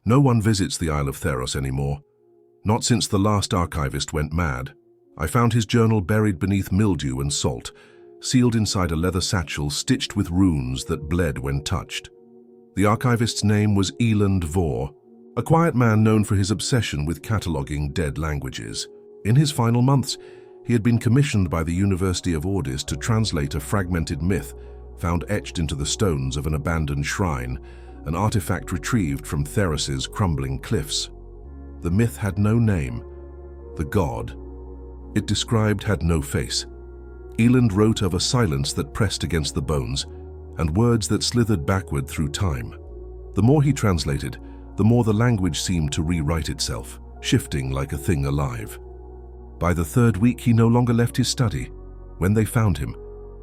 No one visits the Isle of Theros anymore. Not since the last archivist went mad. I found his journal buried beneath mildew and salt, sealed inside a leather satchel stitched with runes that bled when touched. The archivist's name was Eland Vor, a quiet man known for his obsession with cataloguing dead languages. In his final months, he had been commissioned by the University of Ordis to translate a fragmented myth found etched into the stones of an abandoned shrine, an artifact retrieved from Theros' crumbling cliffs. The myth had no name. The god it described had no face. Eland wrote of a silence that pressed against the bones, and words that slithered backward through time. The more he translated, the more the language seemed to rewrite itself, shifting like a thing alive. By the third week, he no longer left his study. When they found him,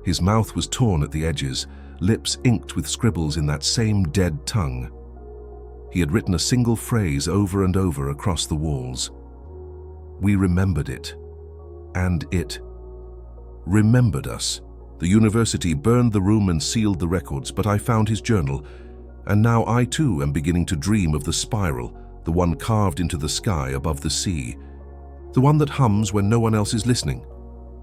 his mouth was torn at the edges, lips inked with scribbles in that same dead tongue. He had written a single phrase over and over across the walls. We remembered it. And it remembered us. The university burned the room and sealed the records, but I found his journal, and now I too am beginning to dream of the spiral, the one carved into the sky above the sea, the one that hums when no one else is listening.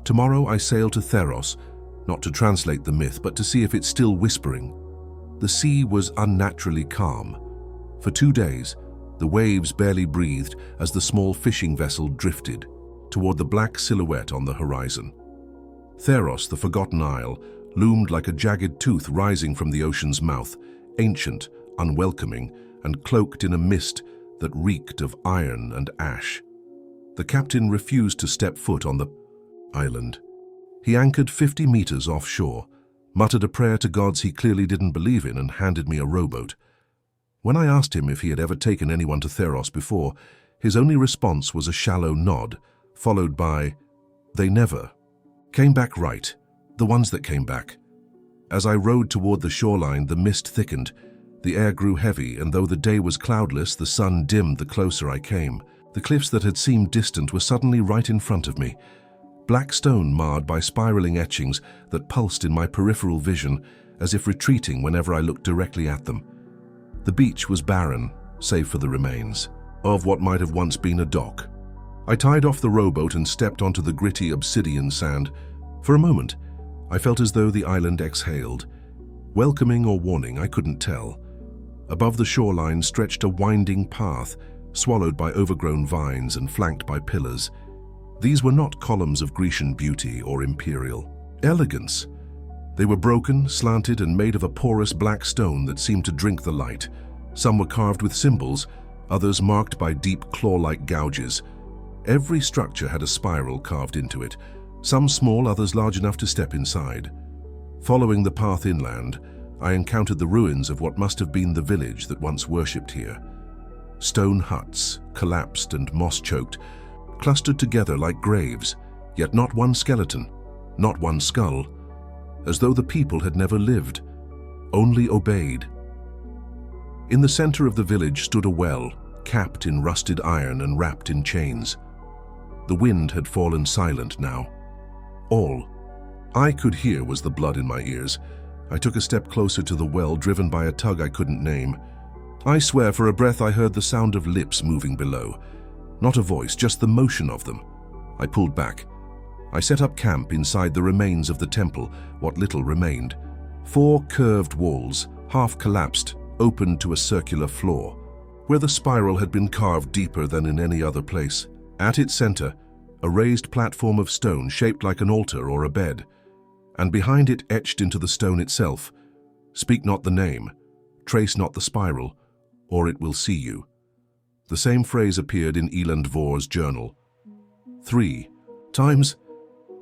Tomorrow I sail to Theros, not to translate the myth, but to see if it's still whispering. The sea was unnaturally calm. For 2 days, the waves barely breathed as the small fishing vessel drifted toward the black silhouette on the horizon. Theros, the forgotten isle, loomed like a jagged tooth rising from the ocean's mouth, ancient, unwelcoming, and cloaked in a mist that reeked of iron and ash. The captain refused to step foot on the island. He anchored 50 meters offshore, muttered a prayer to gods he clearly didn't believe in, and handed me a rowboat. When I asked him if he had ever taken anyone to Theros before, his only response was a shallow nod, followed by, "They never came back right, the ones that came back." As I rowed toward the shoreline, the mist thickened, the air grew heavy, and though the day was cloudless, the sun dimmed the closer I came. The cliffs that had seemed distant were suddenly right in front of me, black stone marred by spiraling etchings that pulsed in my peripheral vision as if retreating whenever I looked directly at them. The beach was barren, save for the remains of what might have once been a dock. I tied off the rowboat and stepped onto the gritty obsidian sand. For a moment, I felt as though the island exhaled. Welcoming or warning, I couldn't tell. Above the shoreline stretched a winding path, swallowed by overgrown vines and flanked by pillars. These were not columns of Grecian beauty or imperial elegance. They were broken, slanted, and made of a porous black stone that seemed to drink the light. Some were carved with symbols, others marked by deep claw-like gouges. Every structure had a spiral carved into it, some small, others large enough to step inside. Following the path inland, I encountered the ruins of what must have been the village that once worshipped here. Stone huts, collapsed and moss-choked, clustered together like graves, yet not one skeleton, not one skull, as though the people had never lived, only obeyed. In the center of the village stood a well, capped in rusted iron and wrapped in chains. The wind had fallen silent now. All I could hear was the blood in my ears. I took a step closer to the well, driven by a tug I couldn't name. I swear for a breath I heard the sound of lips moving below. Not a voice, just the motion of them. I pulled back. I set up camp inside the remains of the temple, what little remained. 4 curved walls, half collapsed, opened to a circular floor, where the spiral had been carved deeper than in any other place. At its center, a raised platform of stone shaped like an altar or a bed, and behind it, etched into the stone itself, "Speak not the name, trace not the spiral, or it will see you." The same phrase appeared in Eland Vor's journal 3 times.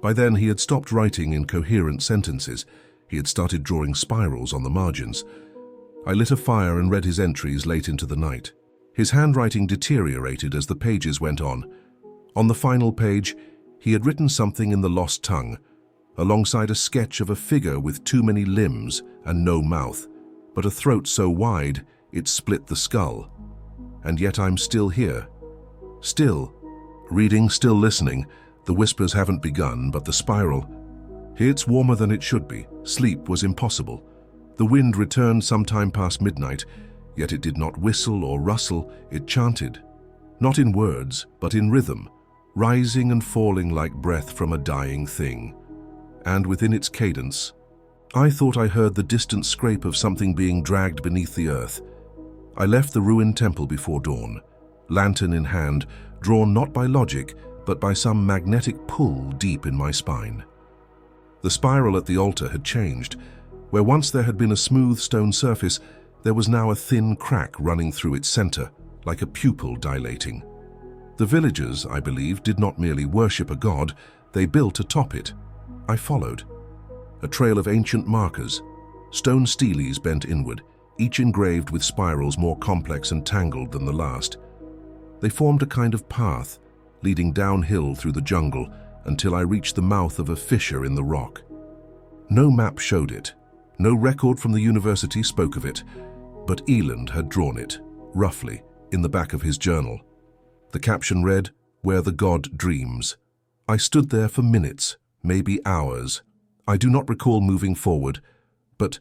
By then he had stopped writing in coherent sentences. He had started drawing spirals on the margins. I lit a fire and read his entries late into the night. His handwriting deteriorated as the pages went on. On the final page, he had written something in the lost tongue, alongside a sketch of a figure with too many limbs and no mouth, but a throat so wide it split the skull. And yet I'm still here. Still reading, still listening. The whispers haven't begun, but the spiral. It's warmer than it should be. Sleep was impossible. The wind returned sometime past midnight. Yet it did not whistle or rustle, it chanted. Not in words, but in rhythm, rising and falling like breath from a dying thing. And within its cadence, I thought I heard the distant scrape of something being dragged beneath the earth. I left the ruined temple before dawn, lantern in hand, drawn not by logic, but by some magnetic pull deep in my spine. The spiral at the altar had changed. Where once there had been a smooth stone surface, there was now a thin crack running through its center, like a pupil dilating. The villagers, I believe, did not merely worship a god, they built atop it. I followed. A trail of ancient markers, stone steles bent inward, each engraved with spirals more complex and tangled than the last. They formed a kind of path, leading downhill through the jungle until I reached the mouth of a fissure in the rock. No map showed it, no record from the university spoke of it, but Eland had drawn it, roughly, in the back of his journal. The caption read, "Where the God dreams." I stood there for minutes, maybe hours. I do not recall moving forward, but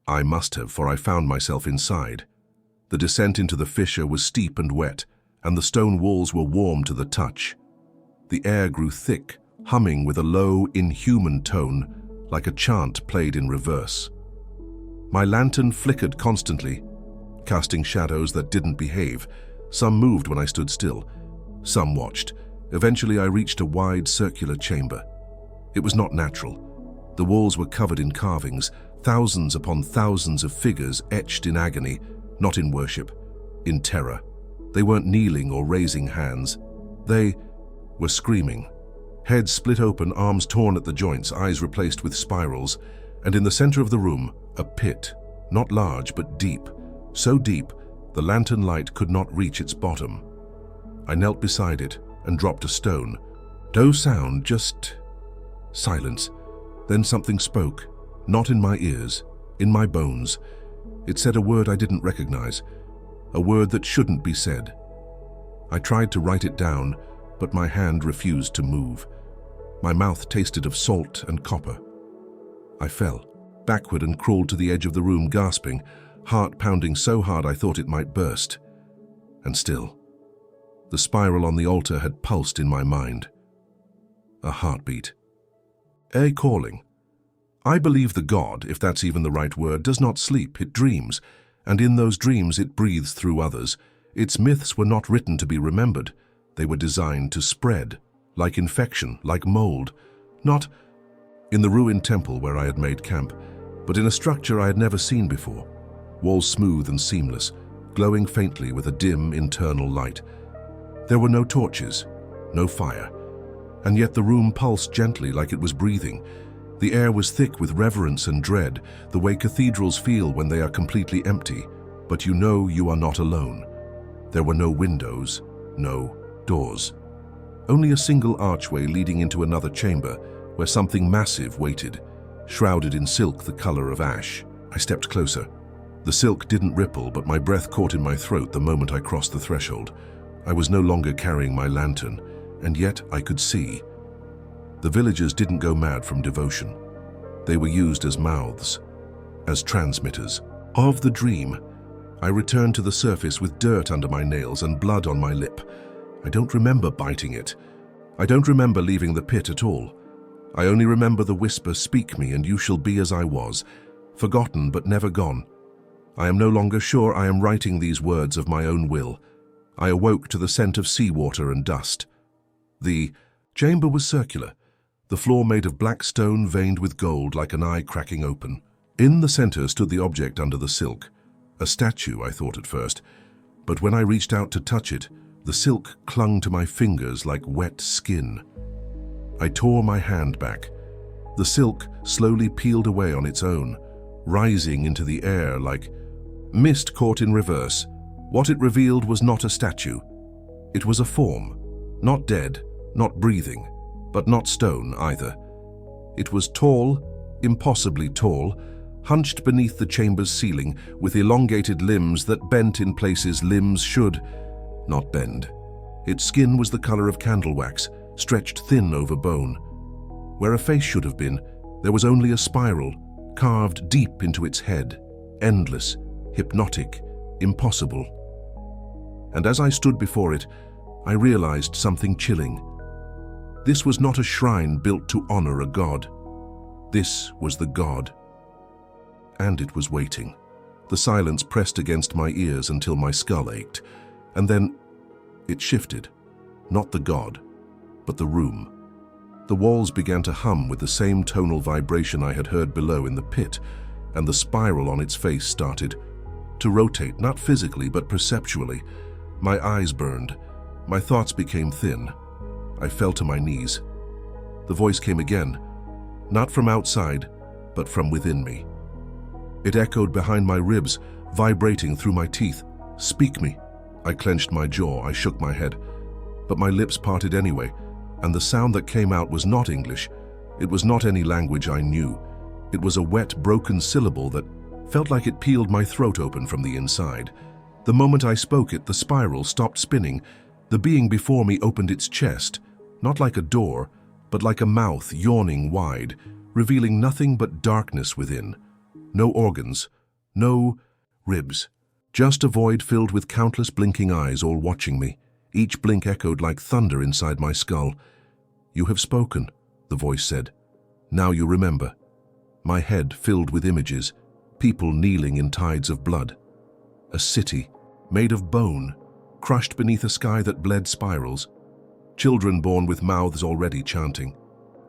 I must have, for I found myself inside. The descent into the fissure was steep and wet, and the stone walls were warm to the touch. The air grew thick, humming with a low, inhuman tone, like a chant played in reverse. My lantern flickered constantly, casting shadows that didn't behave. Some moved when I stood still. Some watched. Eventually I reached a wide, circular chamber. It was not natural. The walls were covered in carvings, thousands upon thousands of figures etched in agony, not in worship, in terror. They weren't kneeling or raising hands. They were screaming. Heads split open, arms torn at the joints, eyes replaced with spirals, and in the center of the room, a pit, not large but deep, so deep the lantern light could not reach its bottom. I knelt beside it and dropped a stone. No sound, just silence. Then something spoke, not in my ears, in my bones. It said a word I didn't recognize, a word that shouldn't be said. I tried to write it down, but my hand refused to move. My mouth tasted of salt and copper. I fell, backward, and crawled to the edge of the room, gasping, heart pounding so hard I thought it might burst. And still, the spiral on the altar had pulsed in my mind. A heartbeat. A calling. I believe the god, if that's even the right word, does not sleep, it dreams, and in those dreams it breathes through others. Its myths were not written to be remembered. They were designed to spread, like infection, like mold. Not in the ruined temple where I had made camp, but in a structure I had never seen before. Walls smooth and seamless, glowing faintly with a dim internal light. There were no torches, no fire, and yet the room pulsed gently like it was breathing. The air was thick with reverence and dread, the way cathedrals feel when they are completely empty, but you know you are not alone. There were no windows, no doors. Only a single archway leading into another chamber where something massive waited, shrouded in silk the color of ash. I stepped closer. The silk didn't ripple, but my breath caught in my throat the moment I crossed the threshold. I was no longer carrying my lantern, and yet I could see. The villagers didn't go mad from devotion. They were used as mouths, as transmitters of the dream. I returned to the surface with dirt under my nails and blood on my lip. I don't remember biting it. I don't remember leaving the pit at all. I only remember the whisper, "Speak me, and you shall be as I was," forgotten but never gone. I am no longer sure I am writing these words of my own will. I awoke to the scent of seawater and dust. The chamber was circular, the floor made of black stone veined with gold like an eye cracking open. In the center stood the object under the silk. A statue, I thought at first, but when I reached out to touch it, the silk clung to my fingers like wet skin. I tore my hand back. The silk slowly peeled away on its own, rising into the air like mist caught in reverse. What it revealed was not a statue. It was a form, not dead, not breathing, but not stone either. It was tall, impossibly tall, hunched beneath the chamber's ceiling with elongated limbs that bent in places limbs should not bend. Its skin was the color of candle wax, stretched thin over bone. Where a face should have been, there was only a spiral, carved deep into its head, endless, hypnotic, impossible. And as I stood before it, I realized something chilling. This was not a shrine built to honor a god. This was the god. And it was waiting. The silence pressed against my ears until my skull ached. And then it shifted. Not the god, but the room. The walls began to hum with the same tonal vibration I had heard below in the pit, and the spiral on its face started to rotate, not physically, but perceptually. My eyes burned. My thoughts became thin. I fell to my knees. The voice came again, not from outside, but from within me. It echoed behind my ribs, vibrating through my teeth. "Speak me." I clenched my jaw. I shook my head. But my lips parted anyway, and the sound that came out was not English. It was not any language I knew. It was a wet, broken syllable that felt like it peeled my throat open from the inside. The moment I spoke it, the spiral stopped spinning. The being before me opened its chest, not like a door, but like a mouth yawning wide, revealing nothing but darkness within. No organs, no ribs, just a void filled with countless blinking eyes all watching me. Each blink echoed like thunder inside my skull. "You have spoken," the voice said. "Now you remember." My head filled with images, people kneeling in tides of blood. A city, made of bone, crushed beneath a sky that bled spirals. Children born with mouths already chanting.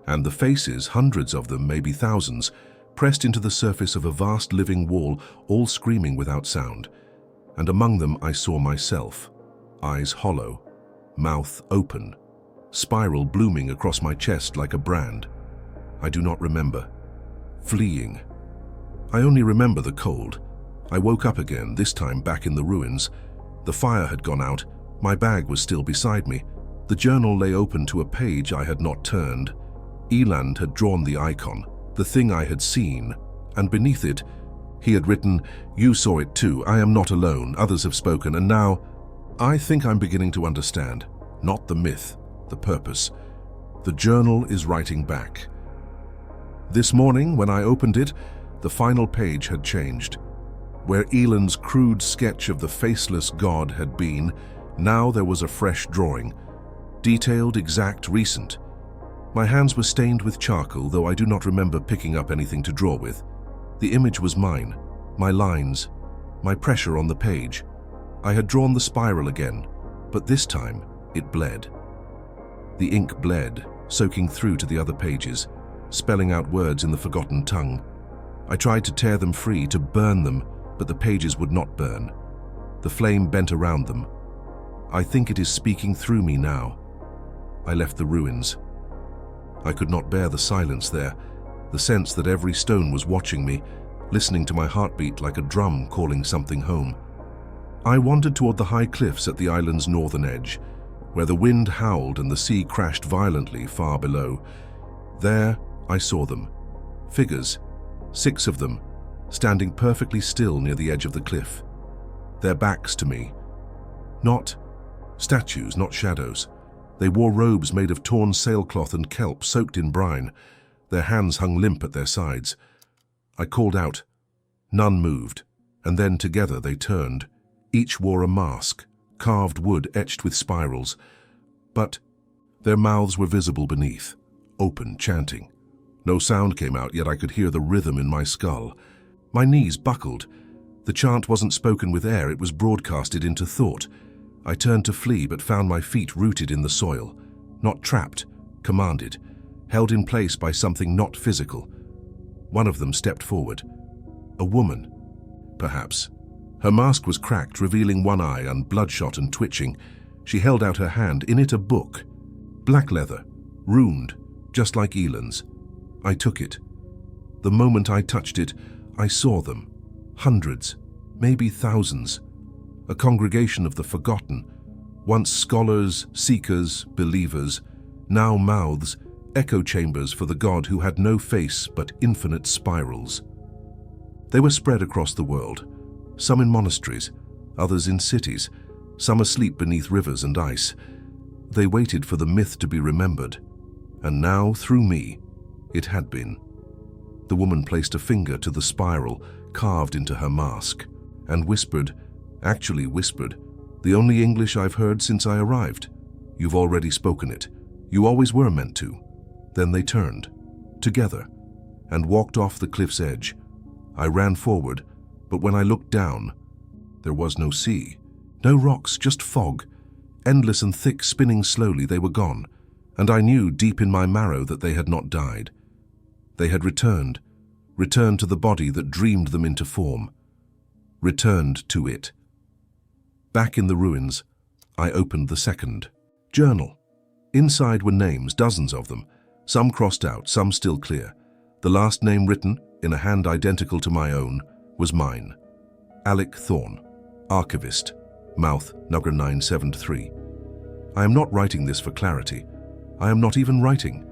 And the faces, hundreds of them, maybe thousands, pressed into the surface of a vast living wall, all screaming without sound. And among them I saw myself. Eyes hollow, mouth open, spiral blooming across my chest like a brand. I do not remember. Fleeing. I only remember the cold. I woke up again, this time back in the ruins. The fire had gone out. My bag was still beside me. The journal lay open to a page I had not turned. Eland had drawn the icon, the thing I had seen, and beneath it, he had written, "You saw it too. I am not alone. Others have spoken, and now I think I'm beginning to understand. Not the myth, the purpose. The journal is writing back." This morning, when I opened it, the final page had changed. Where Eland's crude sketch of the faceless god had been, now there was a fresh drawing. Detailed, exact, recent. My hands were stained with charcoal, though I do not remember picking up anything to draw with. The image was mine, my lines, my pressure on the page. I had drawn the spiral again, but this time it bled. The ink bled, soaking through to the other pages, spelling out words in the forgotten tongue. I tried to tear them free, to burn them, but the pages would not burn. The flame bent around them. I think it is speaking through me now. I left the ruins. I could not bear the silence there, the sense that every stone was watching me, listening to my heartbeat like a drum calling something home. I wandered toward the high cliffs at the island's northern edge, where the wind howled and the sea crashed violently far below. There I saw them. Figures, 6 of them, standing perfectly still near the edge of the cliff. Their backs to me. Not statues, not shadows. They wore robes made of torn sailcloth and kelp soaked in brine. Their hands hung limp at their sides. I called out. None moved, and then together they turned. Each wore a mask, carved wood etched with spirals. But their mouths were visible beneath, open, chanting. No sound came out, yet I could hear the rhythm in my skull. My knees buckled. The chant wasn't spoken with air, it was broadcasted into thought. I turned to flee, but found my feet rooted in the soil. Not trapped, commanded, held in place by something not physical. One of them stepped forward. A woman, perhaps. Her mask was cracked, revealing one eye and bloodshot and twitching. She held out her hand, in it a book. Black leather, runed, just like Eland's. I took it. The moment I touched it, I saw them. Hundreds, maybe thousands. A congregation of the forgotten. Once scholars, seekers, believers. Now mouths, echo chambers for the god who had no face but infinite spirals. They were spread across the world. Some in monasteries, others in cities, some asleep beneath rivers and ice. They waited for the myth to be remembered. And now, through me, it had been. The woman placed a finger to the spiral carved into her mask and whispered, actually whispered, "The only English I've heard since I arrived. You've already spoken it. You always were meant to." Then they turned, together, and walked off the cliff's edge. I ran forward, but when I looked down, there was no sea, no rocks, just fog. Endless and thick, spinning slowly, they were gone, and I knew deep in my marrow that they had not died. They had returned to the body that dreamed them into form, returned to it. Back in the ruins, I opened the second journal. Inside were names, dozens of them, some crossed out, some still clear. The last name written, in a hand identical to my own, was mine. Alec Thorne, archivist, mouth number 973. I am not writing this for clarity. I am not even writing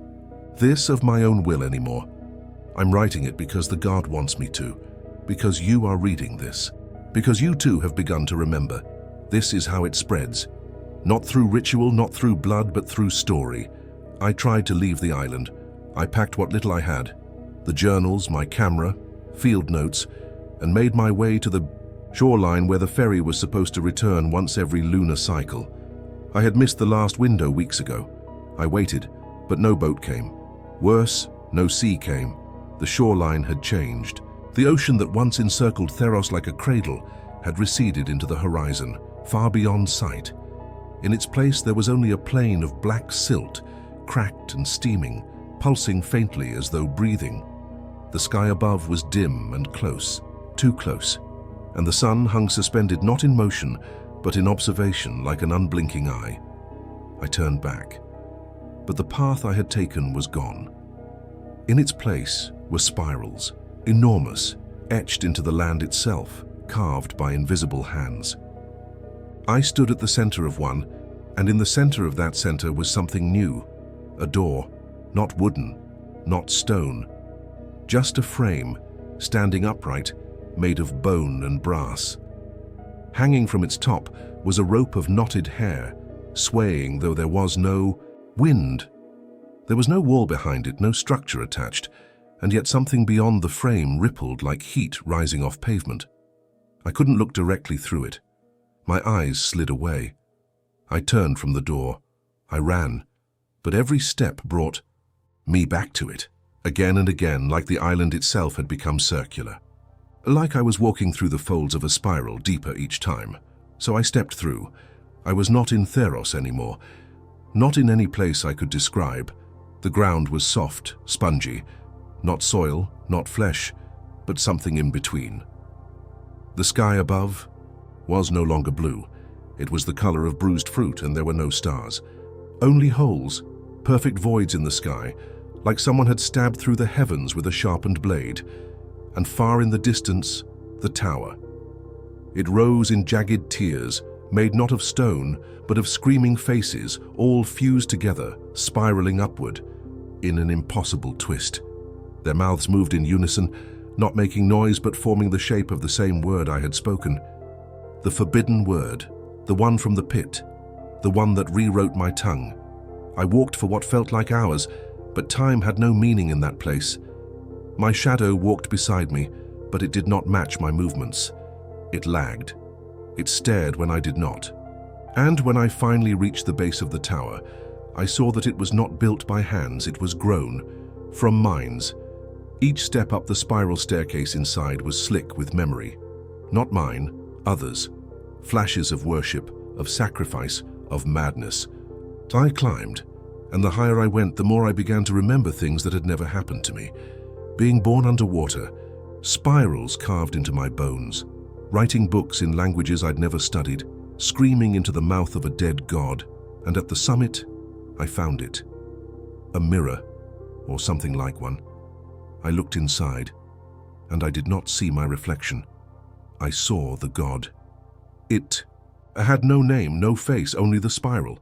this of my own will anymore. I'm writing it because the God wants me to, because you are reading this, because you too have begun to remember. This is how it spreads. Not through ritual, not through blood, but through story. I tried to leave the island. I packed what little I had, the journals, my camera, field notes, and made my way to the shoreline where the ferry was supposed to return once every lunar cycle. I had missed the last window weeks ago. I waited, but no boat came. Worse, no sea came. The shoreline had changed. The ocean that once encircled Theros like a cradle had receded into the horizon, far beyond sight. In its place there was only a plain of black silt, cracked and steaming, pulsing faintly as though breathing. The sky above was dim and close, too close, and the sun hung suspended not in motion, but in observation like an unblinking eye. I turned back, but the path I had taken was gone. In its place were spirals, enormous, etched into the land itself, carved by invisible hands. I stood at the center of one, and in the center of that center was something new, a door, not wooden, not stone, just a frame, standing upright, made of bone and brass. Hanging from its top was a rope of knotted hair, swaying though there was no wind. There was no wall behind it, no structure attached, and yet something beyond the frame rippled like heat rising off pavement. I couldn't look directly through it. My eyes slid away. I turned from the door. I ran, but every step brought me back to it, again and again, like the island itself had become circular. Like I was walking through the folds of a spiral, deeper each time. So I stepped through. I was not in Theros anymore, not in any place I could describe. The ground was soft, spongy, not soil, not flesh, but something in between. The sky above was no longer blue. It was the color of bruised fruit, and there were no stars. Only holes, perfect voids in the sky, like someone had stabbed through the heavens with a sharpened blade. And far in the distance, the tower. It rose in jagged tiers, made not of stone, but of screaming faces, all fused together, spiraling upward, in an impossible twist. Their mouths moved in unison, not making noise but forming the shape of the same word I had spoken. The forbidden word, the one from the pit, the one that rewrote my tongue. I walked for what felt like hours, but time had no meaning in that place. My shadow walked beside me, but it did not match my movements. It lagged. It stared when I did not. And when I finally reached the base of the tower, I saw that it was not built by hands, it was grown from minds. Each step up the spiral staircase inside was slick with memory. Not mine, others. Flashes of worship, of sacrifice, of madness. I climbed, and the higher I went, the more I began to remember things that had never happened to me. Being born underwater, spirals carved into my bones, writing books in languages I'd never studied, screaming into the mouth of a dead god, and at the summit, I found it. A mirror, or something like one. I looked inside, and I did not see my reflection. I saw the god. It had no name, no face, only the spiral.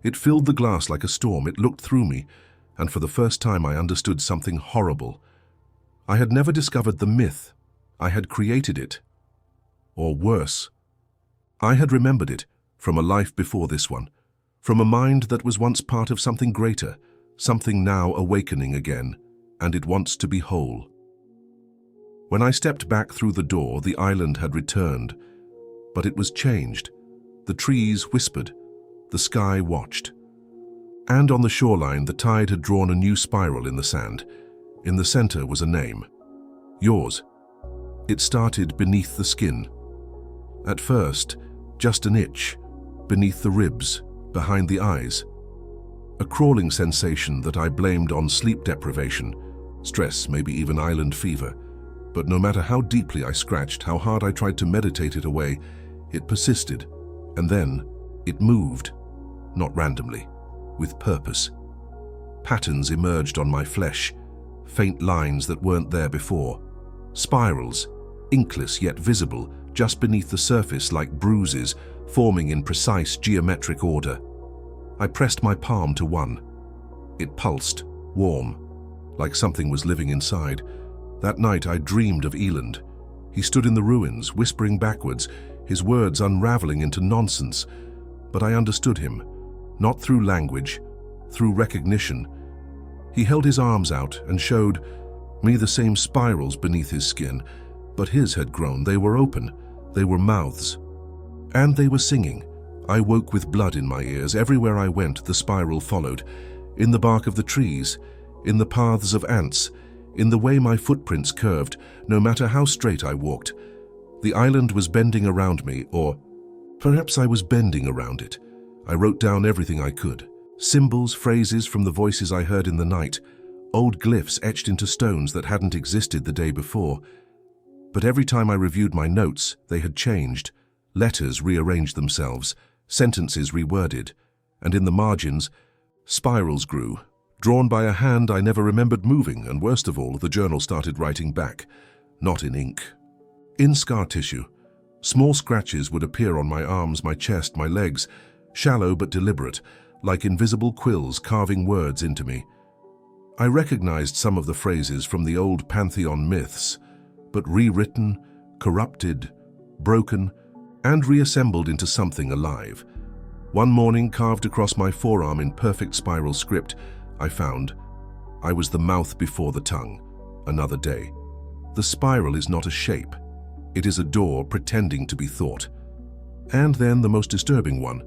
It filled the glass like a storm. It looked through me, and for the first time I understood something horrible. I had never discovered the myth. I had created it. Or worse, I had remembered it from a life before this one, from a mind that was once part of something greater, something now awakening again, and it wants to be whole. When I stepped back through the door, the island had returned. But it was changed. The trees whispered. The sky watched. And on the shoreline, the tide had drawn a new spiral in the sand. In the center was a name. Yours. It started beneath the skin. At first, just an itch, beneath the ribs, behind the eyes. A crawling sensation that I blamed on sleep deprivation, stress, maybe even island fever. But no matter how deeply I scratched, how hard I tried to meditate it away, it persisted. And then, it moved. Not randomly, with purpose. Patterns emerged on my flesh, faint lines that weren't there before. Spirals, inkless yet visible, just beneath the surface like bruises, forming in precise geometric order. I pressed my palm to one. It pulsed, warm, like something was living inside. That night I dreamed of Eland. He stood in the ruins, whispering backwards, his words unraveling into nonsense. But I understood him, not through language, through recognition. He held his arms out and showed me the same spirals beneath his skin, but his had grown. They were open, they were mouths. And they were singing. I woke with blood in my ears. Everywhere I went, the spiral followed. In the bark of the trees, in the paths of ants, in the way my footprints curved, no matter how straight I walked. The island was bending around me, or perhaps I was bending around it. I wrote down everything I could. Symbols, phrases from the voices I heard in the night, old glyphs etched into stones that hadn't existed the day before. But every time I reviewed my notes, they had changed. Letters rearranged themselves, sentences reworded, and in the margins, spirals grew, drawn by a hand I never remembered moving, and worst of all, the journal started writing back, not in ink. In scar tissue, small scratches would appear on my arms, my chest, my legs, shallow but deliberate, like invisible quills carving words into me. I recognized some of the phrases from the old pantheon myths, but rewritten, corrupted, broken, and reassembled into something alive. One morning, carved across my forearm in perfect spiral script, I found, I was the mouth before the tongue. Another day. The spiral is not a shape. It is a door pretending to be thought. And then the most disturbing one.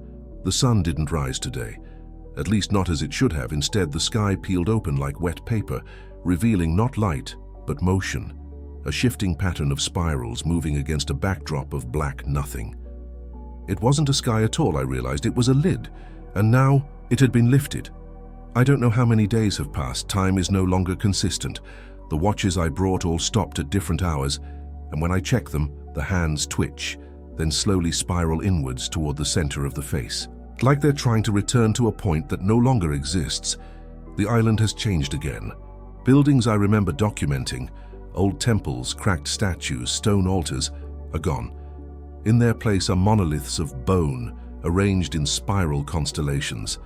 The sun didn't rise today. At least not as it should have. Instead, the sky peeled open like wet paper, revealing not light, but motion. A shifting pattern of spirals moving against a backdrop of black nothing. It wasn't a sky at all, I realized. It was a lid, and now it had been lifted. I don't know how many days have passed. Time is no longer consistent. The watches I brought all stopped at different hours, and when I check them, the hands twitch, then slowly spiral inwards toward the center of the face. Like they're trying to return to a point that no longer exists. The island has changed again. Buildings I remember documenting, old temples, cracked statues, stone altars, are gone. In their place are monoliths of bone, arranged in spiral constellations.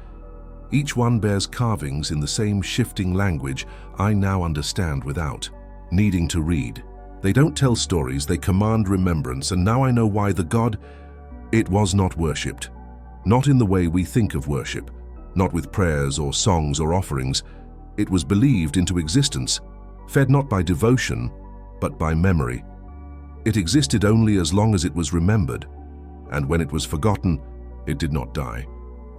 Each one bears carvings in the same shifting language I now understand without needing to read. They don't tell stories, they command remembrance, and now I know why the god, it was not worshipped. Not in the way we think of worship, not with prayers or songs or offerings. It was believed into existence, fed not by devotion, but by memory. It existed only as long as it was remembered, and when it was forgotten, it did not die.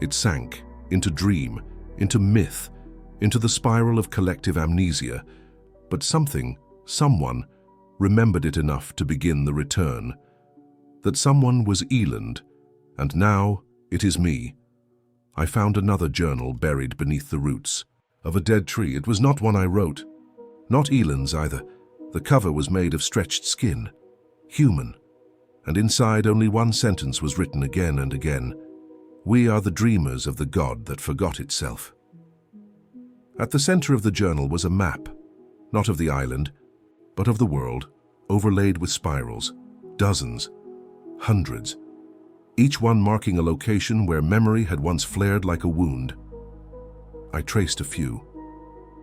It sank into dream, into myth, into the spiral of collective amnesia. But something, someone, remembered it enough to begin the return. That someone was Eland, and now it is me. I found another journal buried beneath the roots of a dead tree. It was not one I wrote, not Eland's either. The cover was made of stretched skin, human, and inside only one sentence was written again and again. We are the dreamers of the god that forgot itself. At the center of the journal was a map, not of the island, but of the world, overlaid with spirals, dozens, hundreds, each one marking a location where memory had once flared like a wound. I traced a few.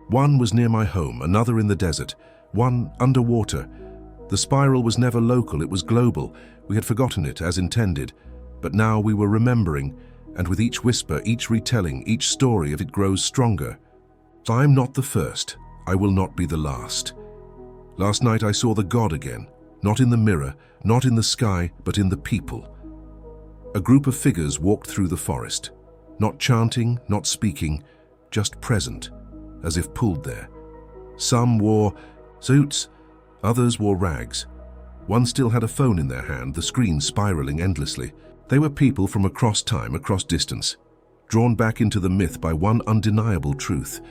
One was near my home, another in the desert, one underwater. The spiral was never local, it was global. We had forgotten it as intended, but now we were remembering, and with each whisper, each retelling, each story of it grows stronger. I'm not the first, I will not be the last. Last night I saw the god again, Not in the mirror, not in the sky, but in the people. A group of figures walked through the forest, not chanting, not speaking, just present, as if pulled there. Some wore suits, others wore rags. One still had a phone in their hand, the screen spiraling endlessly. They were people from across time, across distance, drawn back into the myth by one undeniable truth.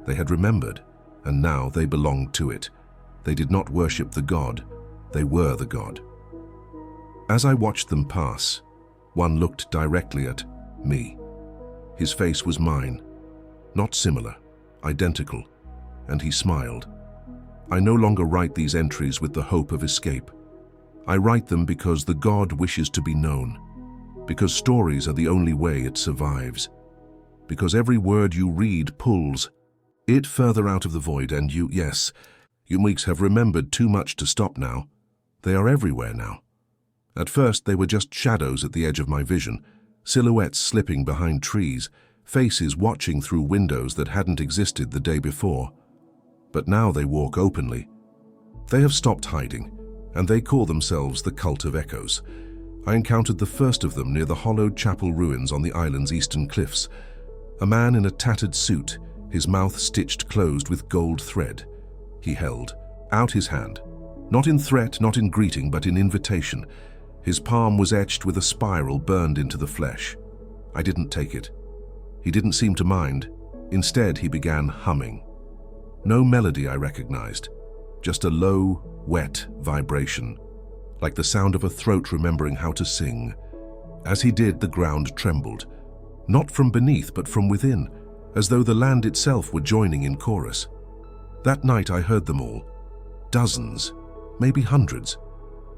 They had remembered, and now they belonged to it. They did not worship the god, they were the god. As I watched them pass, one looked directly at me. His face was mine, not similar, identical, and he smiled. I no longer write these entries with the hope of escape. I write them because the god wishes to be known, because stories are the only way it survives, because every word you read pulls it further out of the void, and you weeks have remembered too much to stop now. They are everywhere now. At first they were just shadows at the edge of my vision, silhouettes slipping behind trees, faces watching through windows that hadn't existed the day before. But now they walk openly. They have stopped hiding, and they call themselves the Cult of Echoes. I encountered the first of them near the hollowed chapel ruins on the island's eastern cliffs. A man in a tattered suit, his mouth stitched closed with gold thread. He held out his hand, not in threat, not in greeting, but in invitation. His palm was etched with a spiral burned into the flesh. I didn't take it. He didn't seem to mind. Instead, he began humming. No melody I recognized, just a low, wet vibration, like the sound of a throat remembering how to sing. As he did, the ground trembled, not from beneath, but from within, as though the land itself were joining in chorus. That night I heard them all, dozens, maybe hundreds,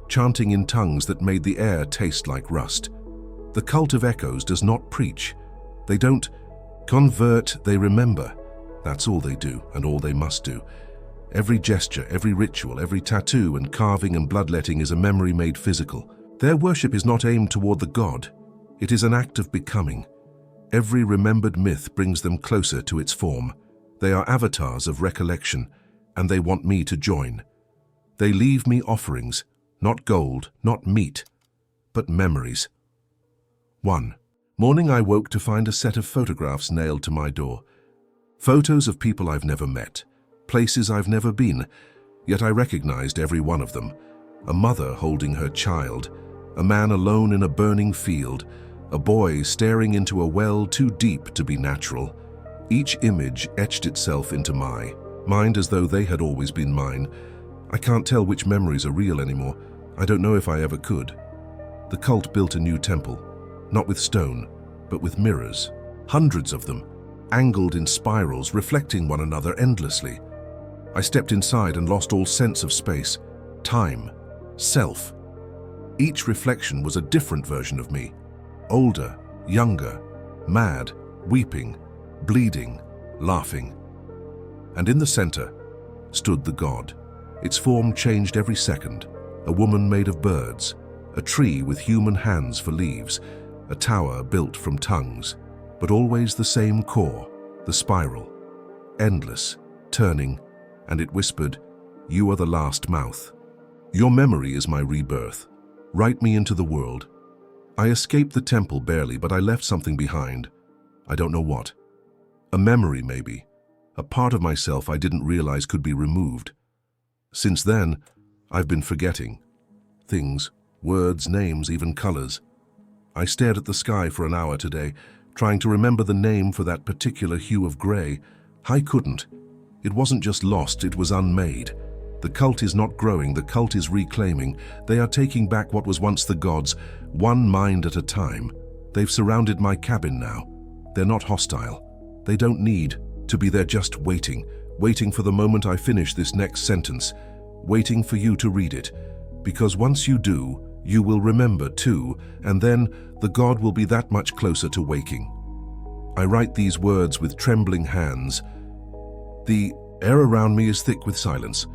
chanting in tongues that made the air taste like rust. The Cult of Echoes does not preach. They don't convert, they remember. That's all they do, and all they must do. Every gesture, every ritual, every tattoo and carving and bloodletting is a memory made physical. Their worship is not aimed toward the god. It is an act of becoming. Every remembered myth brings them closer to its form. They are avatars of recollection, and they want me to join. They leave me offerings, not gold, not meat, but memories. 1. Morning I woke to find a set of photographs nailed to my door. Photos of people I've never met, places I've never been, yet I recognized every one of them. A mother holding her child, a man alone in a burning field, a boy staring into a well too deep to be natural. Each image etched itself into my mind as though they had always been mine. I can't tell which memories are real anymore. I don't know if I ever could. The cult built a new temple, not with stone, but with mirrors. Hundreds of them, angled in spirals, reflecting one another endlessly. I stepped inside and lost all sense of space, time, self. Each reflection was a different version of me. Older, younger, mad, weeping, bleeding, laughing. And in the center stood the god. Its form changed every second. A woman made of birds, a tree with human hands for leaves, a tower built from tongues, but always the same core, the spiral, endless, turning, and it whispered, "You are the last mouth. Your memory is my rebirth. Write me into the world." I escaped the temple barely, but I left something behind. I don't know what. A memory, maybe. A part of myself I didn't realize could be removed. Since then, I've been forgetting. Things, words, names, even colors. I stared at the sky for an hour today, trying to remember the name for that particular hue of gray. I couldn't. It wasn't just lost, it was unmade. The cult is not growing, the cult is reclaiming. They are taking back what was once the gods, one mind at a time. They've surrounded my cabin now. They're not hostile. They don't need to be there, just waiting for the moment I finish this next sentence, waiting for you to read it. Because once you do, you will remember too, and then the god will be that much closer to waking. I write these words with trembling hands. The air around me is thick with silence,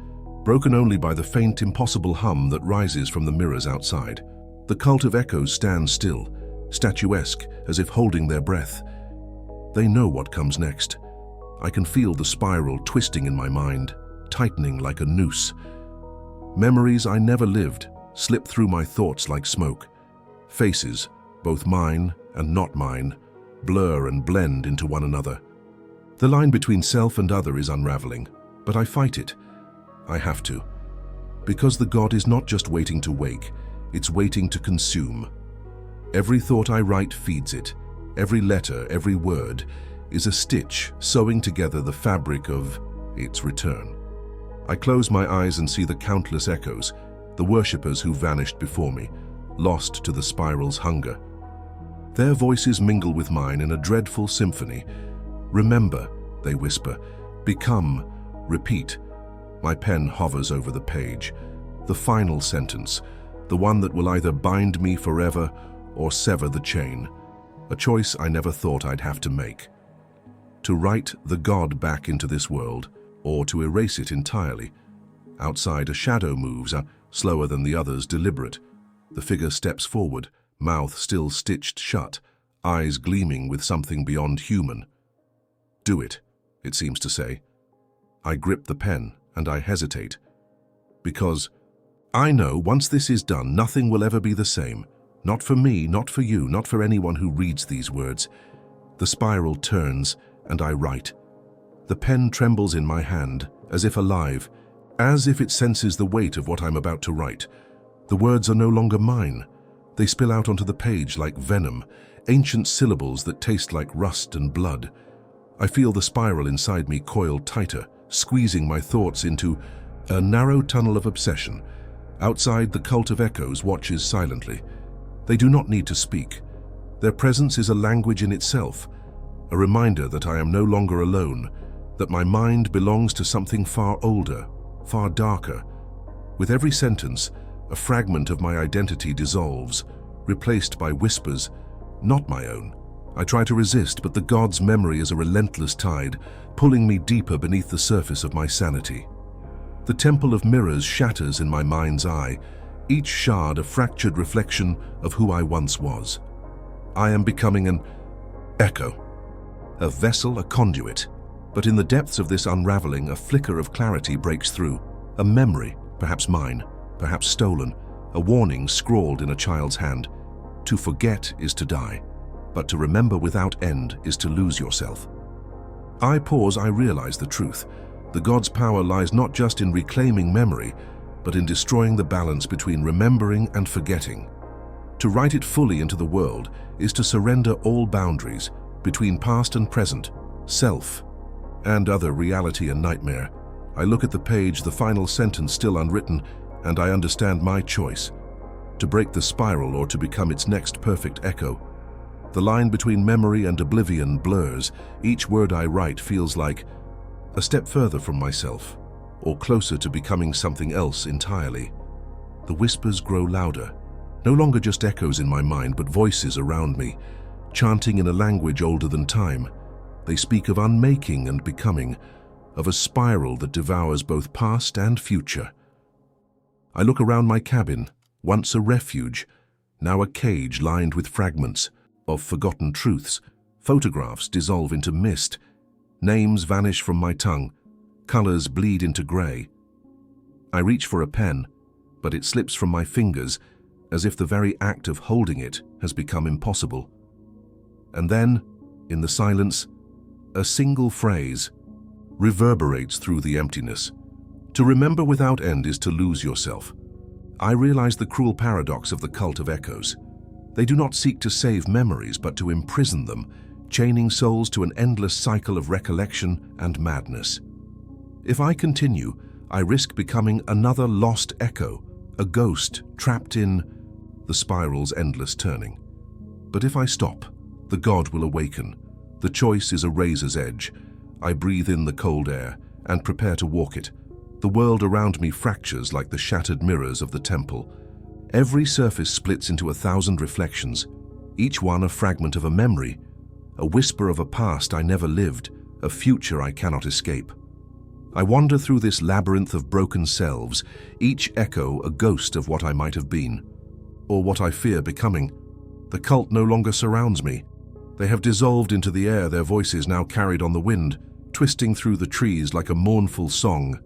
broken only by the faint, impossible hum that rises from the mirrors outside. The Cult of Echoes stands still, statuesque, as if holding their breath. They know what comes next. I can feel the spiral twisting in my mind, tightening like a noose. Memories I never lived slip through my thoughts like smoke. Faces, both mine and not mine, blur and blend into one another. The line between self and other is unraveling, but I fight it. I have to. Because the God is not just waiting to wake, it's waiting to consume. Every thought I write feeds it. Every letter, every word, is a stitch sewing together the fabric of its return. I close my eyes and see the countless echoes, the worshippers who vanished before me, lost to the spiral's hunger. Their voices mingle with mine in a dreadful symphony. Remember, they whisper. Become, repeat. My pen hovers over the page. The final sentence, the one that will either bind me forever or sever the chain. A choice I never thought I'd have to make. To write the God back into this world, or to erase it entirely. Outside, a shadow moves, slower than the others, deliberate. The figure steps forward, mouth still stitched shut, eyes gleaming with something beyond human. Do it, it seems to say. I grip the pen, and I hesitate. Because I know once this is done, nothing will ever be the same. Not for me, not for you, not for anyone who reads these words. The spiral turns, and I write. The pen trembles in my hand, as if alive, as if it senses the weight of what I'm about to write. The words are no longer mine. They spill out onto the page like venom, ancient syllables that taste like rust and blood. I feel the spiral inside me coil tighter, squeezing my thoughts into a narrow tunnel of obsession. Outside, the cult of echoes watches silently. They do not need to speak. Their presence is a language in itself, a reminder that I am no longer alone, that my mind belongs to something far older, far darker. With every sentence, a fragment of my identity dissolves, replaced by whispers, not my own. I try to resist, but the God's memory is a relentless tide, pulling me deeper beneath the surface of my sanity. The temple of mirrors shatters in my mind's eye, each shard a fractured reflection of who I once was. I am becoming an echo, a vessel, a conduit. But in the depths of this unraveling, a flicker of clarity breaks through. A memory, perhaps mine, perhaps stolen, a warning scrawled in a child's hand. To forget is to die, but to remember without end is to lose yourself. I pause, I realize the truth. The God's power lies not just in reclaiming memory, but in destroying the balance between remembering and forgetting. To write it fully into the world is to surrender all boundaries between past and present, self and other, reality and nightmare. I look at the page, the final sentence still unwritten, and I understand my choice: to break the spiral or to become its next perfect echo. The line between memory and oblivion blurs. Each word I write feels like a step further from myself, or closer to becoming something else entirely. The whispers grow louder, no longer just echoes in my mind, but voices around me, chanting in a language older than time. They speak of unmaking and becoming, of a spiral that devours both past and future. I look around my cabin, once a refuge, now a cage lined with fragments of forgotten truths. Photographs dissolve into mist, names vanish from my tongue, colors bleed into gray. I reach for a pen, but it slips from my fingers as if the very act of holding it has become impossible. And then, in the silence, a single phrase reverberates through the emptiness. To remember without end is to lose yourself. I realize the cruel paradox of the cult of echoes. They do not seek to save memories, but to imprison them, chaining souls to an endless cycle of recollection and madness. If I continue, I risk becoming another lost echo, a ghost trapped in the spiral's endless turning. But if I stop, the God will awaken. The choice is a razor's edge. I breathe in the cold air and prepare to walk it. The world around me fractures like the shattered mirrors of the temple. Every surface splits into 1,000 reflections, each one a fragment of a memory, a whisper of a past I never lived, a future I cannot escape. I wander through this labyrinth of broken selves, each echo a ghost of what I might have been, or what I fear becoming. The cult no longer surrounds me. They have dissolved into the air, their voices now carried on the wind, twisting through the trees like a mournful song.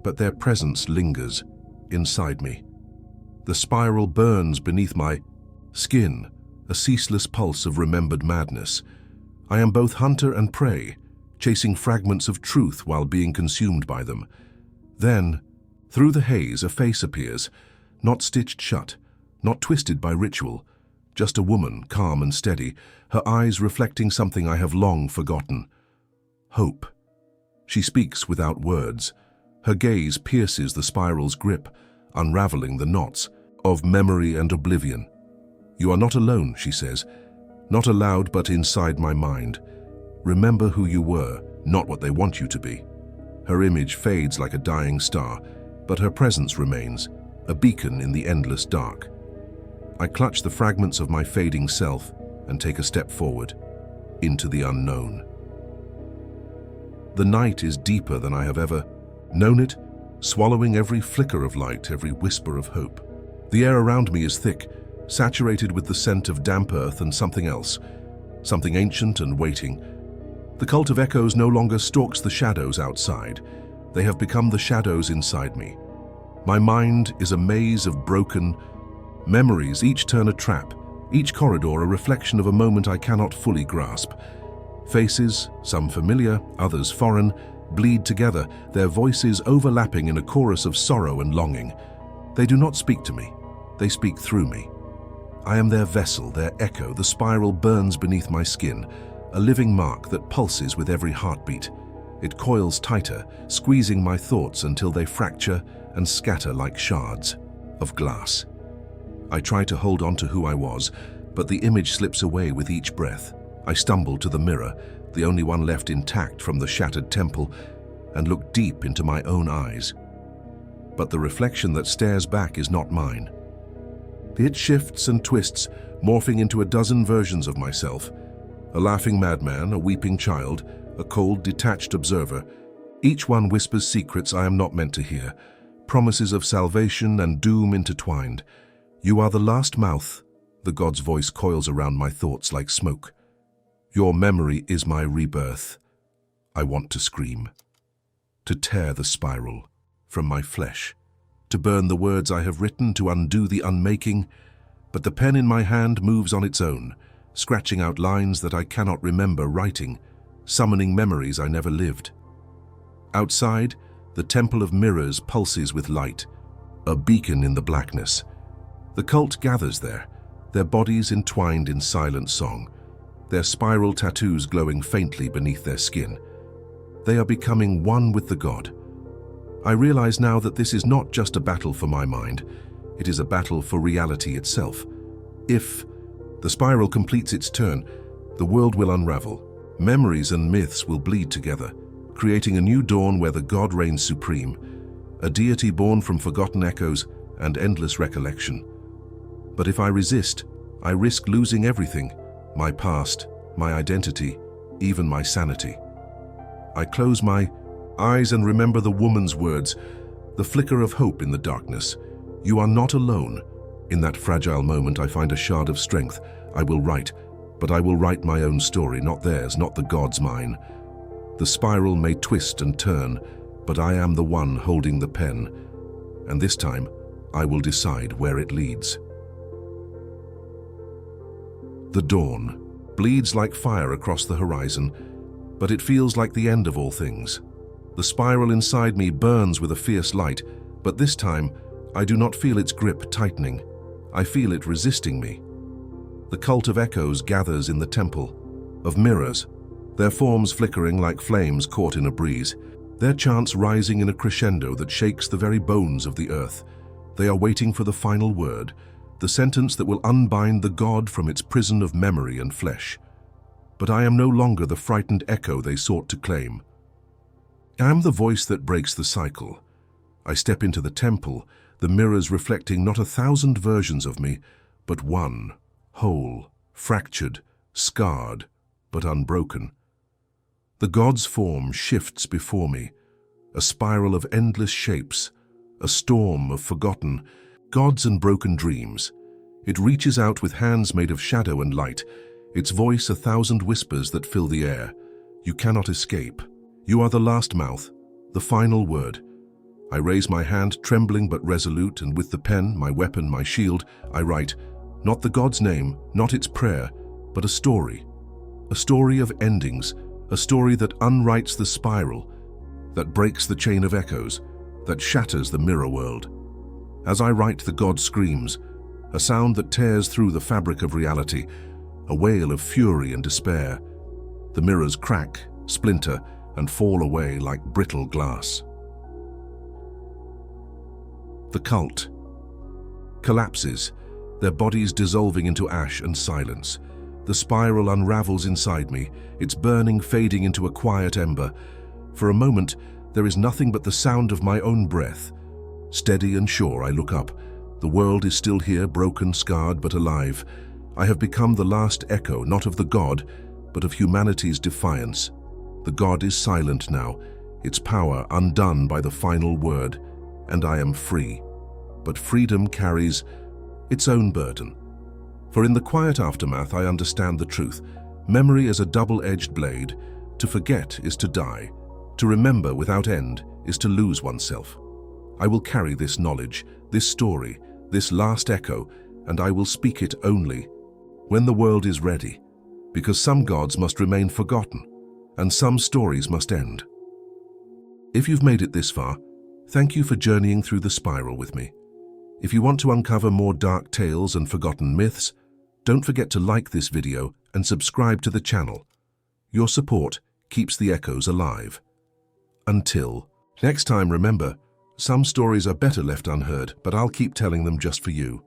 But their presence lingers, inside me. The spiral burns beneath my skin, a ceaseless pulse of remembered madness. I am both hunter and prey, chasing fragments of truth while being consumed by them. Then, through the haze, a face appears, not stitched shut, not twisted by ritual, just a woman, calm and steady, her eyes reflecting something I have long forgotten. Hope. She speaks without words. Her gaze pierces the spiral's grip, unraveling the knots of memory and oblivion. "You are not alone," she says, "not aloud but inside my mind. Remember who you were, not what they want you to be." Her image fades like a dying star, but her presence remains, a beacon in the endless dark. I clutch the fragments of my fading self and take a step forward, into the unknown. The night is deeper than I have ever known it, swallowing every flicker of light, every whisper of hope. The air around me is thick, saturated with the scent of damp earth and something else, something ancient and waiting. The cult of echoes no longer stalks the shadows outside. They have become the shadows inside me. My mind is a maze of broken memories, each turn a trap, each corridor a reflection of a moment I cannot fully grasp. Faces, some familiar, others foreign, bleed together, their voices overlapping in a chorus of sorrow and longing. They do not speak to me, they speak through me. I am their vessel, their echo. The spiral burns beneath my skin, a living mark that pulses with every heartbeat. It coils tighter, squeezing my thoughts until they fracture and scatter like shards of glass. I try to hold on to who I was, but the image slips away with each breath. I stumble to the mirror, the only one left intact from the shattered temple, and look deep into my own eyes. But the reflection that stares back is not mine. It shifts and twists, morphing into a dozen versions of myself. A laughing madman, a weeping child, a cold, detached observer. Each one whispers secrets I am not meant to hear, promises of salvation and doom intertwined. "You are the last mouth," the god's voice coils around my thoughts like smoke. "Your memory is my rebirth." I want to scream, to tear the spiral from my flesh, to burn the words I have written, to undo the unmaking, but the pen in my hand moves on its own, scratching out lines that I cannot remember writing, summoning memories I never lived. Outside, the Temple of Mirrors pulses with light, a beacon in the blackness. The cult gathers there, their bodies entwined in silent song, their spiral tattoos glowing faintly beneath their skin. They are becoming one with the god. I realize now that this is not just a battle for my mind, it is a battle for reality itself. If the spiral completes its turn, the world will unravel. Memories and myths will bleed together, creating a new dawn where the god reigns supreme, a deity born from forgotten echoes and endless recollection. But if I resist, I risk losing everything, my past, my identity, even my sanity. I close my eyes and remember the woman's words, the flicker of hope in the darkness. "You are not alone." In that fragile moment, I find a shard of strength. I will write, but I will write my own story, not theirs, not the god's mine. The spiral may twist and turn, but I am the one holding the pen, and this time I will decide where it leads. The dawn bleeds like fire across the horizon, but it feels like the end of all things. The spiral inside me burns with a fierce light, but this time I do not feel its grip tightening. I feel it resisting me. The cult of echoes gathers in the temple of mirrors, their forms flickering like flames caught in a breeze, their chants rising in a crescendo that shakes the very bones of the earth. They are waiting for the final word, the sentence that will unbind the god from its prison of memory and flesh. But I am no longer the frightened echo they sought to claim. I am the voice that breaks the cycle. I step into the temple, the mirrors reflecting not 1,000 versions of me, but one, whole, fractured, scarred, but unbroken. The god's form shifts before me, a spiral of endless shapes, a storm of forgotten gods and broken dreams. It reaches out with hands made of shadow and light, its voice 1,000 whispers that fill the air. You cannot escape. You are the last mouth, the final word. I raise my hand, trembling but resolute, and with the pen, my weapon, my shield, I write, not the god's name, not its prayer, but a story of endings, a story that unwrites the spiral, that breaks the chain of echoes, that shatters the mirror world. As I write, the god screams, a sound that tears through the fabric of reality, a wail of fury and despair. The mirrors crack, splinter, and fall away like brittle glass. The cult collapses, their bodies dissolving into ash and silence. The spiral unravels inside me, its burning fading into a quiet ember. For a moment, there is nothing but the sound of my own breath. Steady and sure, I look up. The world is still here, broken, scarred, but alive. I have become the last echo, not of the god, but of humanity's defiance. The god is silent now, its power undone by the final word, and I am free. But freedom carries its own burden. For in the quiet aftermath, I understand the truth. Memory is a double-edged blade. To forget is to die. To remember without end is to lose oneself. I will carry this knowledge, this story, this last echo, and I will speak it only when the world is ready, because some gods must remain forgotten, and some stories must end. If you've made it this far, thank you for journeying through the spiral with me. If you want to uncover more dark tales and forgotten myths, don't forget to like this video and subscribe to the channel. Your support keeps the echoes alive. Until next time, remember, some stories are better left unheard, but I'll keep telling them just for you.